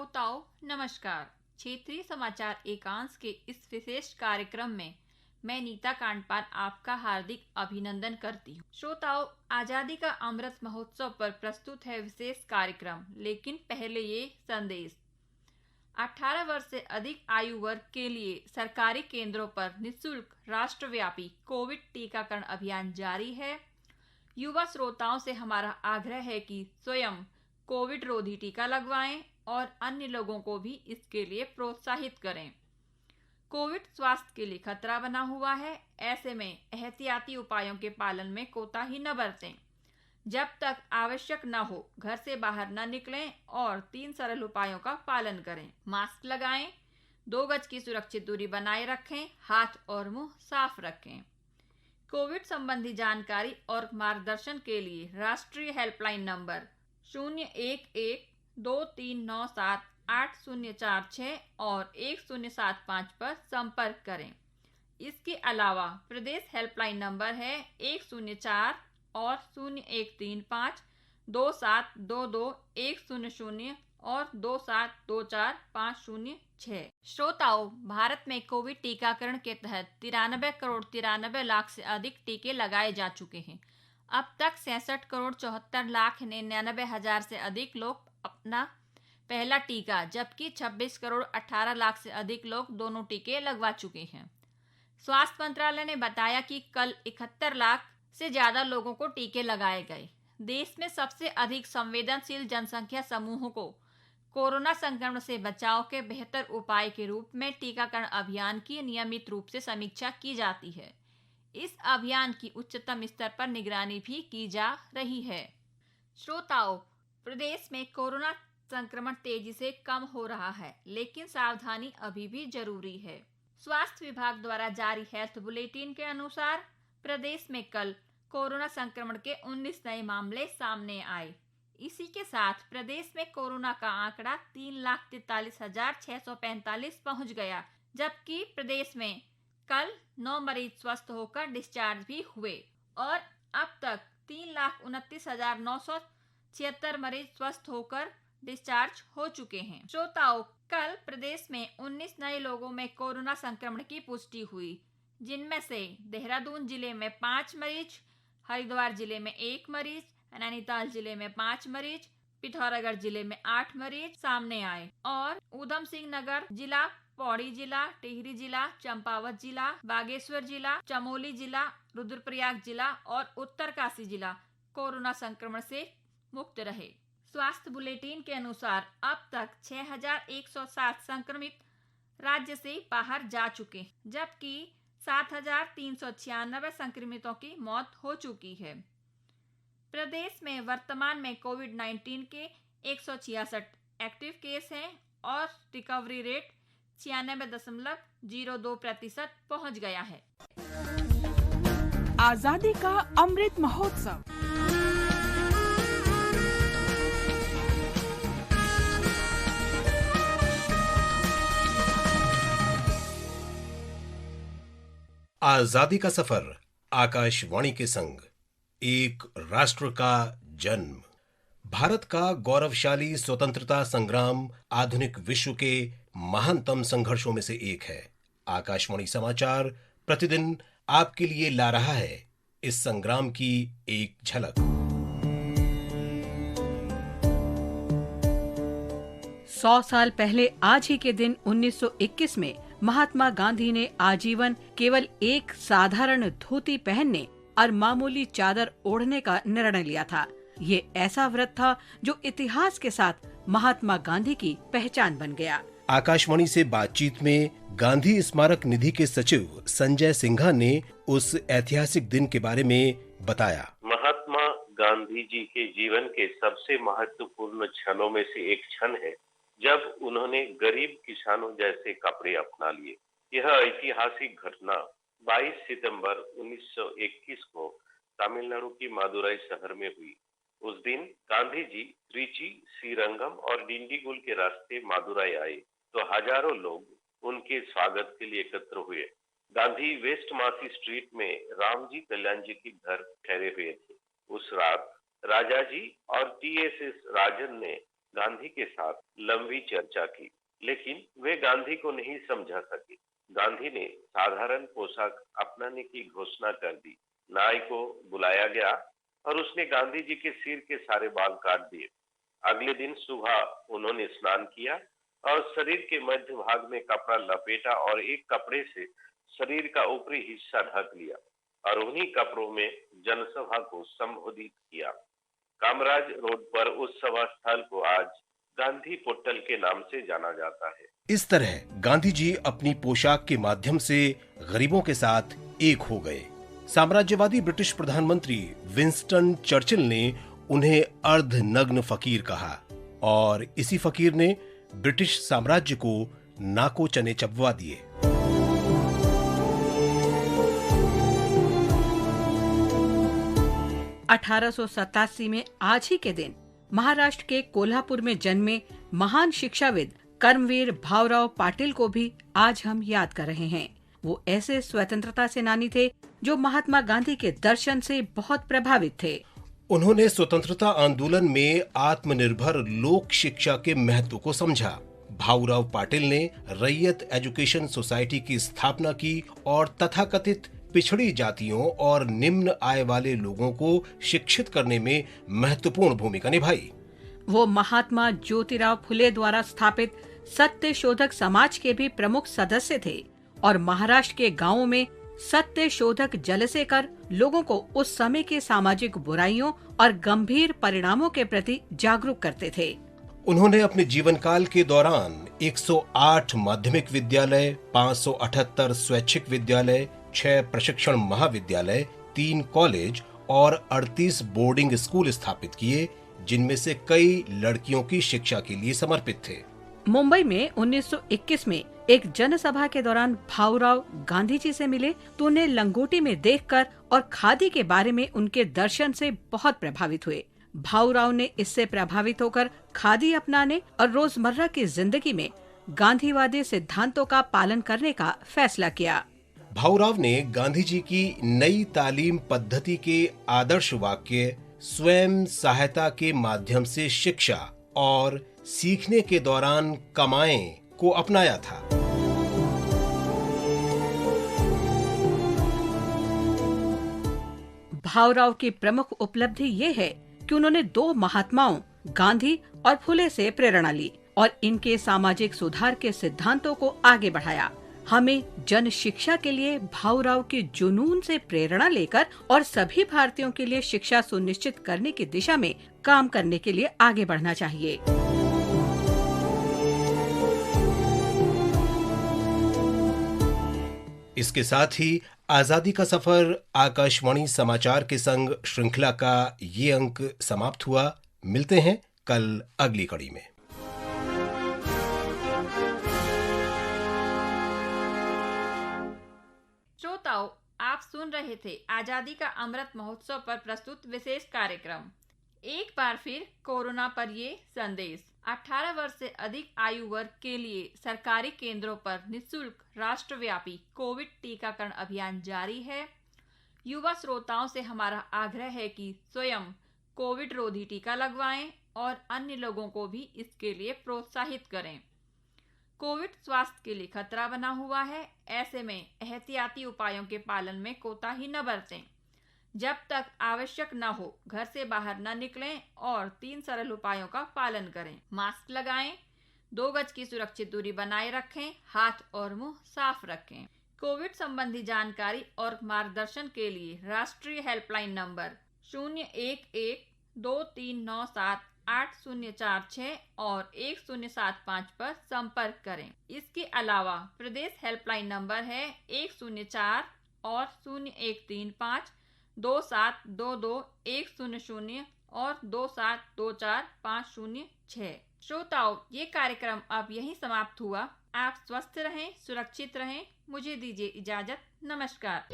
श्रोताओं नमस्कार। क्षेत्रीय समाचार एकांश के इस विशेष कार्यक्रम में मैं नीता कांडपाल आपका हार्दिक अभिनंदन करती हूँ। श्रोताओं, आजादी का अमृत महोत्सव पर प्रस्तुत है विशेष कार्यक्रम, लेकिन पहले ये संदेश। 18 वर्ष से अधिक आयु वर्ग के लिए सरकारी केंद्रों पर निःशुल्क राष्ट्रव्यापी कोविड टीकाकरण अभियान जारी है। युवा श्रोताओं से हमारा आग्रह है कि स्वयं कोविड रोधी टीका लगवाएं और अन्य लोगों को भी इसके लिए प्रोत्साहित करें। कोविड स्वास्थ्य के लिए खतरा बना हुआ है, ऐसे में एहतियाती उपायों के पालन में कोताही न बरतें। जब तक आवश्यक न हो घर से बाहर न निकलें और 3 सरल उपायों का पालन करें। मास्क लगाएं, 2 गज की सुरक्षित दूरी बनाए रखें, हाथ और मुंह साफ रखें। कोविड संबंधी जानकारी और मार्गदर्शन के लिए राष्ट्रीय हेल्पलाइन नंबर 011-2397-8046 और 1075 पर संपर्क करें। इसके अलावा प्रदेश हेल्पलाइन नंबर है 104 और 0135 2722 100 और 2724506। श्रोताओं, भारत में कोविड टीकाकरण के तहत 93 करोड़ 93 लाख से अधिक टीके लगाए जा चुके हैं। अब तक 66 करोड़ 74 लाख 99 हजार से अधिक लोग अपना पहला टीका, जबकि 26 करोड़ 18 लाख से अधिक लोग दोनों टीके लगवा चुके हैं। स्वास्थ्य मंत्रालय ने बताया कि कल 71 लाख से ज्यादा लोगों को टीके लगाए गए। देश में सबसे अधिक संवेदनशील जनसंख्या समूहों को कोरोना संक्रमण से बचाव के बेहतर उपाय के रूप में टीकाकरण अभियान की नियमित रूप से समीक्षा की जाती है। इस अभियान की उच्चतम स्तर पर निगरानी भी की जा रही है। श्रोताओं, प्रदेश में कोरोना संक्रमण तेजी से कम हो रहा है, लेकिन सावधानी अभी भी जरूरी है। स्वास्थ्य विभाग द्वारा जारी हेल्थ बुलेटिन के अनुसार प्रदेश में कल कोरोना संक्रमण के 19 नए मामले सामने आए। इसी के साथ प्रदेश में कोरोना का आंकड़ा 3,43,645 पहुंच गया, जबकि प्रदेश में कल 9 मरीज स्वस्थ होकर डिस्चार्ज भी हुए और अब तक 3,29,976 मरीज स्वस्थ होकर डिस्चार्ज हो चुके हैं। श्रोताओं, कल प्रदेश में 19 नए लोगों में कोरोना संक्रमण की पुष्टि हुई, जिनमें से देहरादून जिले में 5 मरीज, हरिद्वार जिले में 1 मरीज, नैनीताल जिले में 5 मरीज, पिथौरागढ़ जिले में 8 मरीज सामने आए और ऊधम सिंह नगर जिला, पौड़ी जिला, टिहरी जिला, चंपावत जिला, बागेश्वर जिला, चमोली जिला, रुद्रप्रयाग जिला और उत्तरकाशी जिला कोरोना संक्रमण से मुक्त रहे। स्वास्थ्य बुलेटिन के अनुसार अब तक 6,107 संक्रमित राज्य से बाहर जा चुके, जबकि 7,396 संक्रमितों की मौत हो चुकी है। प्रदेश में वर्तमान में कोविड-19 के 166 एक्टिव केस हैं और रिकवरी रेट 96.02% पहुंच गया है। आजादी का अमृत महोत्सव। आजादी का सफर आकाशवाणी के संग, एक राष्ट्र का जन्म। भारत का गौरवशाली स्वतंत्रता संग्राम आधुनिक विश्व के महानतम संघर्षों में से एक है। आकाशवाणी समाचार प्रतिदिन आपके लिए ला रहा है इस संग्राम की एक झलक। 100 साल पहले आज ही के दिन 1921 में महात्मा गांधी ने आजीवन केवल एक साधारण धोती पहनने और मामूली चादर ओढ़ने का निर्णय लिया था। ये ऐसा व्रत था जो इतिहास के साथ महात्मा गांधी की पहचान बन गया। आकाशवाणी से बातचीत में गांधी स्मारक निधि के सचिव संजय सिन्हा ने उस ऐतिहासिक दिन के बारे में बताया। महात्मा गांधी जी के जीवन के सबसे महत्वपूर्ण क्षणों में से एक क्षण है जब उन्होंने गरीब किसानों जैसे कपड़े अपना लिए। यह ऐतिहासिक घटना 22 सितंबर 1921 को तमिलनाडु की मदुरई शहर में हुई। उस दिन गांधी जी त्रिची, श्रीरंगम और डिंडीगुल के रास्ते मदुरई आए तो हजारों लोग उनके स्वागत के लिए एकत्र हुए। गांधी वेस्ट मासी स्ट्रीट में रामजी कल्याण जी के घर ठहरे हुए थे। उस रात राजाजी और टीएसएस राजन ने गांधी के साथ लंबी चर्चा की, लेकिन वे गांधी को नहीं समझा सके। गांधी ने साधारण पोशाक अपनाने की घोषणा कर दी। नाई को बुलाया गया और उसने गांधी जी के सिर के सारे बाल काट दिए। अगले दिन सुबह उन्होंने स्नान किया और शरीर के मध्य भाग में कपड़ा लपेटा और एक कपड़े से शरीर का ऊपरी हिस्सा ढक लिया और उन्हीं कपड़ों में जनसभा को संबोधित किया। कामराज रोड पर उस सभा स्थल को आज गांधी पोटल के नाम से जाना जाता है। इस तरह गांधी जी अपनी पोशाक के माध्यम से गरीबों के साथ एक हो गए। साम्राज्यवादी ब्रिटिश प्रधानमंत्री विंस्टन चर्चिल ने उन्हें अर्धनग्न फकीर कहा और इसी फकीर ने ब्रिटिश साम्राज्य को नाको चने चबवा दिए। अठारह में आज ही के दिन महाराष्ट्र के कोल्हापुर में जन्मे महान शिक्षाविद कर्मवीर भाऊराव पाटिल को भी आज हम याद कर रहे हैं। वो ऐसे स्वतंत्रता सेनानी थे जो महात्मा गांधी के दर्शन से बहुत प्रभावित थे। उन्होंने स्वतंत्रता आंदोलन में आत्मनिर्भर लोक शिक्षा के महत्व को समझा। भाऊराव पाटिल ने रैयत एजुकेशन सोसाइटी की स्थापना की और तथाकथित पिछड़ी जातियों और निम्न आय वाले लोगों को शिक्षित करने में महत्वपूर्ण भूमिका निभाई। वो महात्मा ज्योतिराव फुले द्वारा स्थापित सत्य शोधक समाज के भी प्रमुख सदस्य थे और महाराष्ट्र के गांवों में सत्य शोधक जलसे कर लोगों को उस समय के सामाजिक बुराइयों और गंभीर परिणामों के प्रति जागरूक करते थे। उन्होंने अपने जीवन काल के दौरान 108 माध्यमिक विद्यालय, 578 स्वैच्छिक विद्यालय, 6 प्रशिक्षण महाविद्यालय, 3 कॉलेज और 38 बोर्डिंग स्कूल स्थापित किए, जिनमें से कई लड़कियों की शिक्षा के लिए समर्पित थे। मुंबई में 1921 में एक जनसभा के दौरान भाऊराव गांधी जी से मिले तो उन्हें लंगोटी में देखकर और खादी के बारे में उनके दर्शन से बहुत प्रभावित हुए। भाऊराव ने इससे प्रभावित होकर खादी अपनाने और रोजमर्रा की जिंदगी में गांधीवादी सिद्धांतों का पालन करने का फैसला किया। भाऊराव ने गांधी जी की नई तालीम पद्धति के आदर्श वाक्य स्वयं सहायता के माध्यम से शिक्षा और सीखने के दौरान कमाएं को अपनाया था। भाऊराव की प्रमुख उपलब्धि ये है कि उन्होंने 2 महात्माओं गांधी और फुले से प्रेरणा ली और इनके सामाजिक सुधार के सिद्धांतों को आगे बढ़ाया। हमें जन शिक्षा के लिए भाऊराव के जुनून से प्रेरणा लेकर और सभी भारतीयों के लिए शिक्षा सुनिश्चित करने की दिशा में काम करने के लिए आगे बढ़ना चाहिए। इसके साथ ही आजादी का सफर आकाशवाणी समाचार के संग श्रृंखला का ये अंक समाप्त हुआ। मिलते हैं कल अगली कड़ी में। श्रोताओं, आप सुन रहे थे आजादी का अमृत महोत्सव पर प्रस्तुत विशेष कार्यक्रम। एक बार फिर कोरोना पर ये संदेश। 18 वर्ष से अधिक आयु वर्ग के लिए सरकारी केंद्रों पर निःशुल्क राष्ट्रव्यापी कोविड टीकाकरण अभियान जारी है। युवा श्रोताओं से हमारा आग्रह है कि स्वयं कोविड रोधी टीका लगवाएं और अन्य लोगों को भी इसके लिए प्रोत्साहित करें। कोविड स्वास्थ्य के लिए खतरा बना हुआ है, ऐसे में एहतियाती उपायों के पालन में कोताही न बरतें। जब तक आवश्यक न हो घर से बाहर न निकलें और 3 सरल उपायों का पालन करें। मास्क लगाएं, 2 गज की सुरक्षित दूरी बनाए रखें, हाथ और मुंह साफ रखें। कोविड संबंधी जानकारी और मार्गदर्शन के लिए राष्ट्रीय हेल्पलाइन नंबर 011-2397-8046 और 1075 पर संपर्क करें। इसके अलावा प्रदेश हेल्पलाइन नंबर है 104 और 0135 2722-100 और 2724-506। श्रोताओं, ये कार्यक्रम अब यहीं समाप्त हुआ। आप स्वस्थ रहें, सुरक्षित रहें। मुझे दीजिए इजाजत। नमस्कार।